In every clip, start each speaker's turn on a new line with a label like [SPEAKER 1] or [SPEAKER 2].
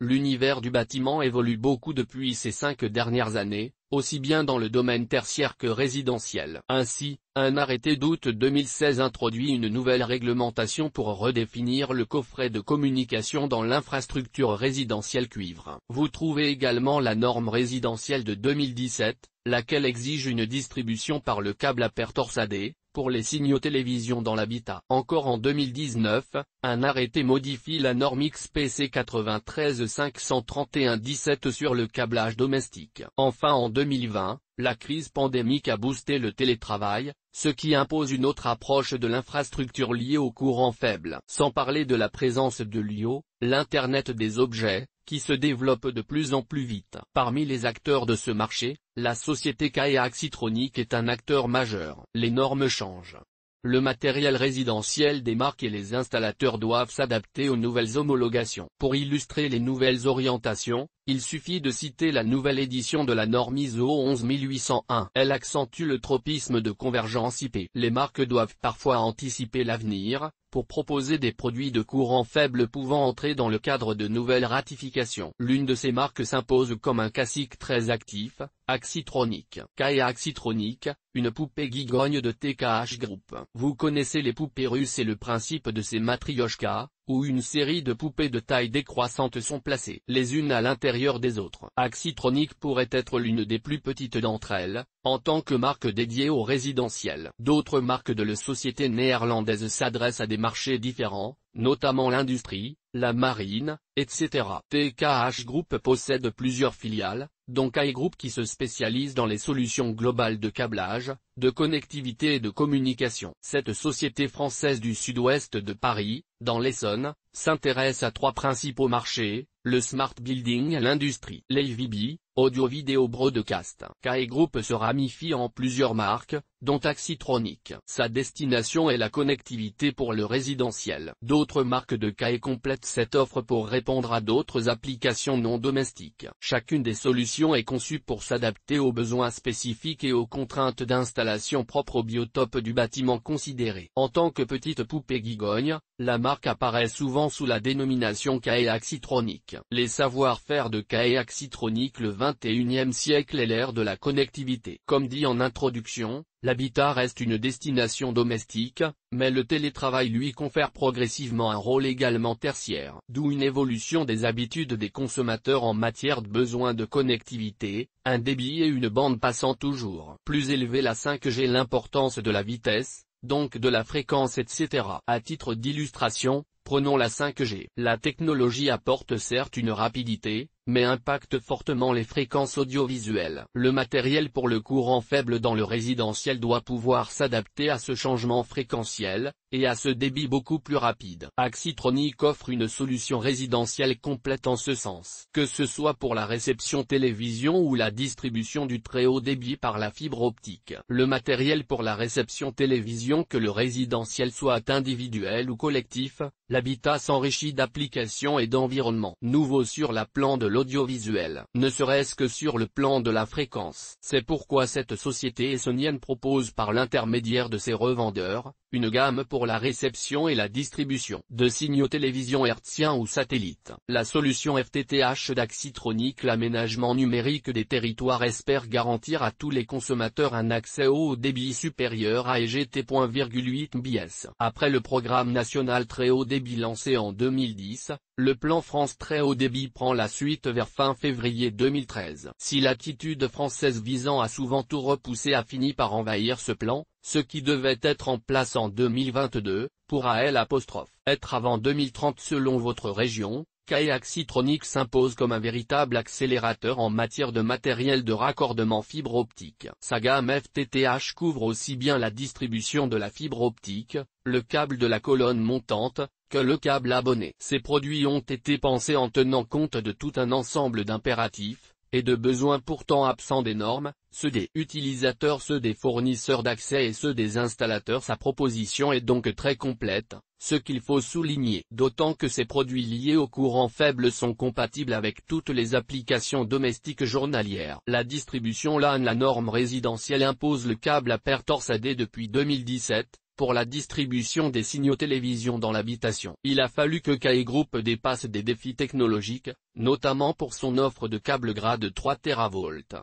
[SPEAKER 1] L'univers du bâtiment évolue beaucoup depuis ces 5 dernières années, aussi bien dans le domaine tertiaire que résidentiel. Ainsi, un arrêté d'août 2016 introduit une nouvelle réglementation pour redéfinir le coffret de communication dans l'infrastructure résidentielle cuivre. Vous trouvez également la norme résidentielle de 2017, laquelle exige une distribution par le câble à paire torsadé, pour les signaux télévision dans l'habitat. Encore en 2019, un arrêté modifie la norme XPC 93-531-17 sur le câblage domestique. Enfin en 2020, la crise pandémique a boosté le télétravail, ce qui impose une autre approche de l'infrastructure liée au courant faible. Sans parler de la présence de l'IO, l'Internet des objets, qui se développe de plus en plus vite. Parmi les acteurs de ce marché, la société KE Axitronics est un acteur majeur. Les normes changent. Le matériel résidentiel des marques et les installateurs doivent s'adapter aux nouvelles homologations. Pour illustrer les nouvelles orientations, il suffit de citer la nouvelle édition de la norme ISO 11801. Elle accentue le tropisme de convergence IP. Les marques doivent parfois anticiper l'avenir, pour proposer des produits de courant faible pouvant entrer dans le cadre de nouvelles ratifications. L'une de ces marques s'impose comme un classique très actif, Axitronics. KE Axitronics, une poupée gigogne de TKH Group. Vous connaissez les poupées russes et le principe de ces matrioshkas, où une série de poupées de taille décroissante sont placées les unes à l'intérieur des autres. Axitronics pourrait être l'une des plus petites d'entre elles, en tant que marque dédiée au résidentiel. D'autres marques de la société néerlandaise s'adressent à des marchés différents, notamment l'industrie, la marine, etc. TKH Group possède plusieurs filiales, dont KE Group qui se spécialise dans les solutions globales de câblage, de connectivité et de communication. Cette société française du sud-ouest de Paris, dans l'Essonne, s'intéresse à 3 principaux marchés, le smart building et l'industrie. L'AV, audio-vidéo broadcast. KE Group se ramifie en plusieurs marques, dont Axitronics. Sa destination est la connectivité pour le résidentiel. D'autres marques de KE complètent cette offre pour répondre à d'autres applications non domestiques. Chacune des solutions est conçue pour s'adapter aux besoins spécifiques et aux contraintes d'installation propres au biotope du bâtiment considéré. En tant que petite poupée gigogne, la marque apparaît souvent sous la dénomination KE Axitronics. Les savoir-faire de KE Axitronics. Le 21e siècle est l'ère de la connectivité. Comme dit en introduction, l'habitat reste une destination domestique, mais le télétravail lui confère progressivement un rôle également tertiaire. D'où une évolution des habitudes des consommateurs en matière de besoin de connectivité, un débit et une bande passant toujours plus élevée, la 5G, l'importance de la vitesse, donc de la fréquence, etc. À titre d'illustration, prenons la 5G. La technologie apporte certes une rapidité, mais impacte fortement les fréquences audiovisuelles. Le matériel pour le courant faible dans le résidentiel doit pouvoir s'adapter à ce changement fréquentiel, et à ce débit beaucoup plus rapide. Axitronics offre une solution résidentielle complète en ce sens. Que ce soit pour la réception télévision ou la distribution du très haut débit par la fibre optique. Le matériel pour la réception télévision, que le résidentiel soit individuel ou collectif, l'habitat s'enrichit d'applications et d'environnements nouveaux sur le plan de l'audiovisuel, ne serait-ce que sur le plan de la fréquence. C'est pourquoi cette société essonnienne propose par l'intermédiaire de ses revendeurs, une gamme pour la réception et la distribution de signaux télévision hertziens ou satellites. La solution FTTH d'Axitronics, l'aménagement numérique des territoires, espère garantir à tous les consommateurs un accès au haut débit supérieur à EGT.8 Mbps. Après le programme national très haut débit lancé en 2010, le plan France très haut débit prend la suite vers fin février 2013. Si l'attitude française visant à souvent tout repousser a fini par envahir ce plan, ce qui devait être en place en 2022, pourra être avant 2030 selon votre région. KE Axitronics s'impose comme un véritable accélérateur en matière de matériel de raccordement fibre optique. Sa gamme FTTH couvre aussi bien la distribution de la fibre optique, le câble de la colonne montante, que le câble abonné. Ces produits ont été pensés en tenant compte de tout un ensemble d'impératifs et de besoins pourtant absents des normes, ceux des utilisateurs, ceux des fournisseurs d'accès et ceux des installateurs. Sa proposition est donc très complète, ce qu'il faut souligner. D'autant que ces produits liés au courant faible sont compatibles avec toutes les applications domestiques journalières. La distribution LAN. La norme résidentielle impose le câble à paire torsadé depuis 2017, pour la distribution des signaux télévision dans l'habitation. Il a fallu que KE Group dépasse des défis technologiques, notamment pour son offre de câbles grade 3 TV.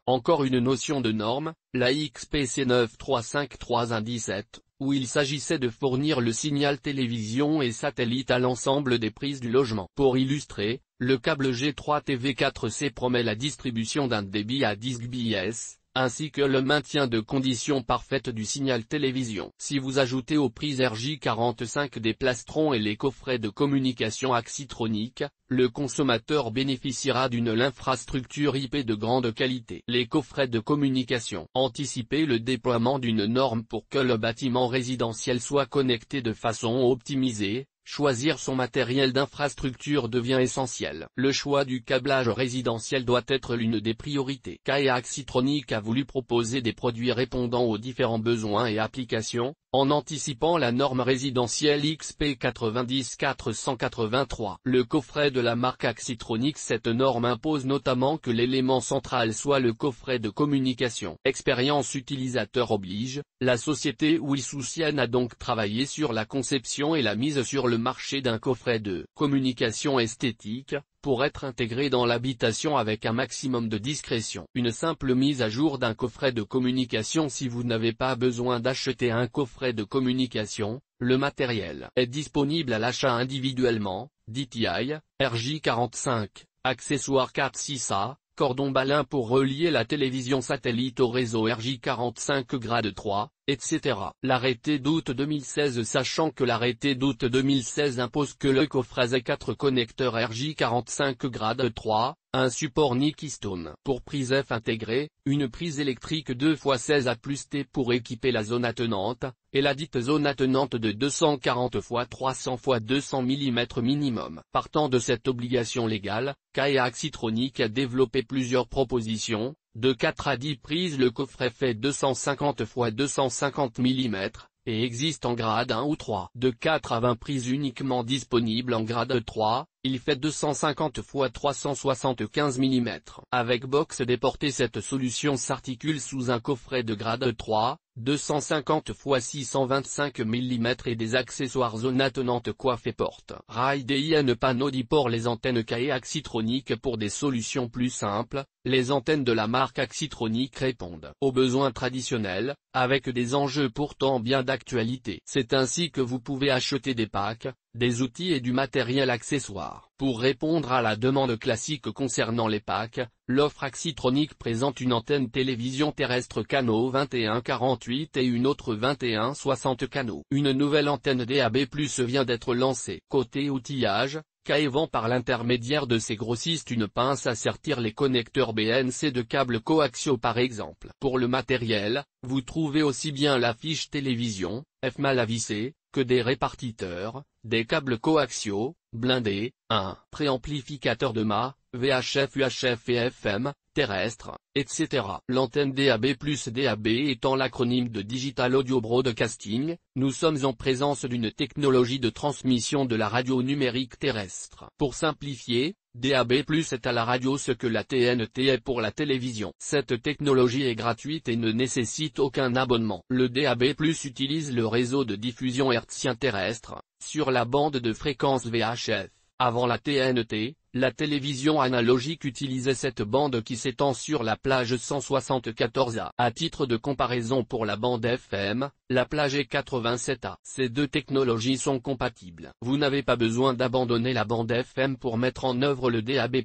[SPEAKER 1] Encore une notion de norme, la XPC 9353117, où il s'agissait de fournir le signal télévision et satellite à l'ensemble des prises du logement. Pour illustrer, le câble G3 TV4C promet la distribution d'un débit à 10 Gbps, ainsi que le maintien de conditions parfaites du signal télévision. Si vous ajoutez aux prises RJ45 des plastrons et les coffrets de communication Axitronic, le consommateur bénéficiera d'une infrastructure IP de grande qualité. Les coffrets de communication. Anticiper le déploiement d'une norme pour que le bâtiment résidentiel soit connecté de façon optimisée. Choisir son matériel d'infrastructure devient essentiel. Le choix du câblage résidentiel doit être l'une des priorités. KE Axitronic a voulu proposer des produits répondant aux différents besoins et applications, en anticipant la norme résidentielle XP 90483. Le coffret de la marque Axitronic. Cette norme impose notamment que l'élément central soit le coffret de communication. Expérience utilisateur oblige, la société Wissoussienne a donc travaillé sur la conception et la mise sur le marché d'un coffret de communication esthétique, pour être intégré dans l'habitation avec un maximum de discrétion. Une simple mise à jour d'un coffret de communication. Si vous n'avez pas besoin d'acheter un coffret de communication, le matériel est disponible à l'achat individuellement, DTI, RJ45, accessoires 4-6A, cordon balin pour relier la télévision satellite au réseau RJ45 grade 3, etc. L'arrêté d'août 2016. Sachant que l'arrêté d'août 2016 impose que le coffret ait 4 connecteurs RJ45 grade 3, un support Nikistone pour prise F intégrée, une prise électrique 2x16A+T pour équiper la zone attenante, et la dite zone attenante de 240 x 300 x 200 mm minimum. Partant de cette obligation légale, KE Axitronic a développé plusieurs propositions. De 4 à 10 prises, le coffret fait 250 x 250 mm, et existe en grade 1 ou 3. De 4 à 20 prises uniquement disponibles en grade 3, il fait 250 x 375 mm. Avec box déportée, cette solution s'articule sous un coffret de grade 3, 250 x 625 mm et des accessoires zone attenante coiffe et porte. Rail DIN panneau diport. Les antennes KE Axitronic. Pour des solutions plus simples, les antennes de la marque Axitronic répondent aux besoins traditionnels, avec des enjeux pourtant bien d'actualité. C'est ainsi que vous pouvez acheter des packs, des outils et du matériel accessoire. Pour répondre à la demande classique concernant les packs, l'offre Axitronic présente une antenne télévision terrestre canaux 21-48 et une autre 21-60 canaux. Une nouvelle antenne DAB+ vient d'être lancée. Côté outillage, KE vend par l'intermédiaire de ses grossistes une pince à sertir les connecteurs BNC de câbles coaxiaux par exemple. Pour le matériel, vous trouvez aussi bien la fiche télévision, F-mal à visser, que des répartiteurs, des câbles coaxiaux, blindés, un préamplificateur de mât, VHF, UHF et FM, terrestre, etc. L'antenne DAB+. DAB étant l'acronyme de Digital Audio Broadcasting, nous sommes en présence d'une technologie de transmission de la radio numérique terrestre. Pour simplifier, DAB+ est à la radio ce que la TNT est pour la télévision. Cette technologie est gratuite et ne nécessite aucun abonnement. Le DAB+ utilise le réseau de diffusion hertzien terrestre, sur la bande de fréquence VHF. Avant la TNT, la télévision analogique utilisait cette bande qui s'étend sur la plage 174A. À titre de comparaison, pour la bande FM, la plage est 87A. Ces deux technologies sont compatibles. Vous n'avez pas besoin d'abandonner la bande FM pour mettre en œuvre le DAB+.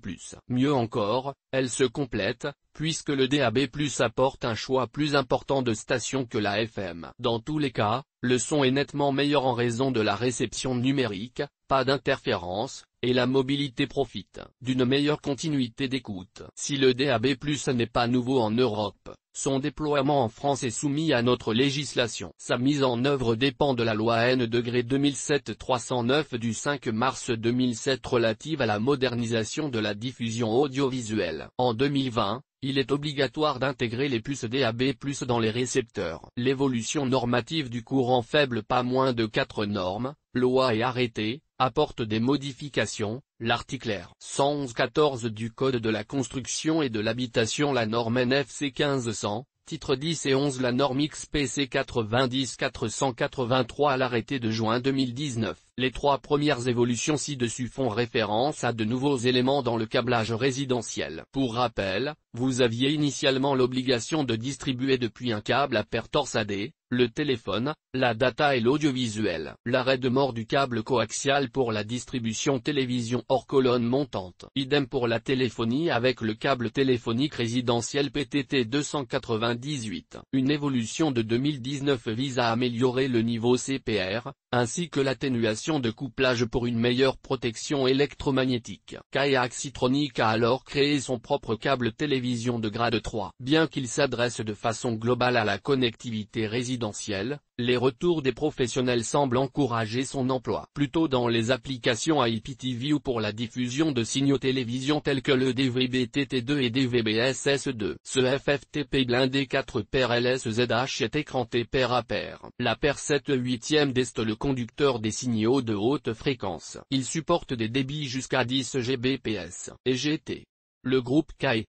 [SPEAKER 1] Mieux encore, elles se complètent, puisque le DAB+ apporte un choix plus important de stations que la FM. Dans tous les cas, le son est nettement meilleur en raison de la réception numérique, pas d'interférence, et la mobilité profite d'une meilleure continuité d'écoute. Si le DAB+ n'est pas nouveau en Europe, son déploiement en France est soumis à notre législation. Sa mise en œuvre dépend de la loi N-2007-309 du 5 mars 2007 relative à la modernisation de la diffusion audiovisuelle. En 2020, il est obligatoire d'intégrer les puces DAB+ dans les récepteurs. L'évolution normative du courant faible, pas moins de 4 normes, lois et arrêtés, apporte des modifications. L'article R. 111-14 du Code de la construction et de l'habitation, la norme NFC 1500, Titre 10 et 11. La norme XPC 90-483 à l'arrêté de juin 2019. Les trois premières évolutions ci-dessus font référence à de nouveaux éléments dans le câblage résidentiel. Pour rappel, vous aviez initialement l'obligation de distribuer depuis un câble à paire torsadé, le téléphone, la data et l'audiovisuel. L'arrêt de mort du câble coaxial pour la distribution télévision hors colonne montante. Idem pour la téléphonie avec le câble téléphonique résidentiel PTT 298. Une évolution de 2019 vise à améliorer le niveau CPR, ainsi que l'atténuation de couplage pour une meilleure protection électromagnétique. Kai Axitronic a alors créé son propre câble télévision de grade 3. Bien qu'il s'adresse de façon globale à la connectivité résidentielle, les retours des professionnels semblent encourager son emploi. Plutôt dans les applications IPTV ou pour la diffusion de signaux télévision tels que le DVB-TT2 et DVB-SS2. Ce FFTP blindé 4 paires LSZH est écranté paire à paire. La paire 7/8 d'est le conducteur des signaux de haute fréquence. Il supporte des débits jusqu'à 10 Gbps et GT. Le groupe Kai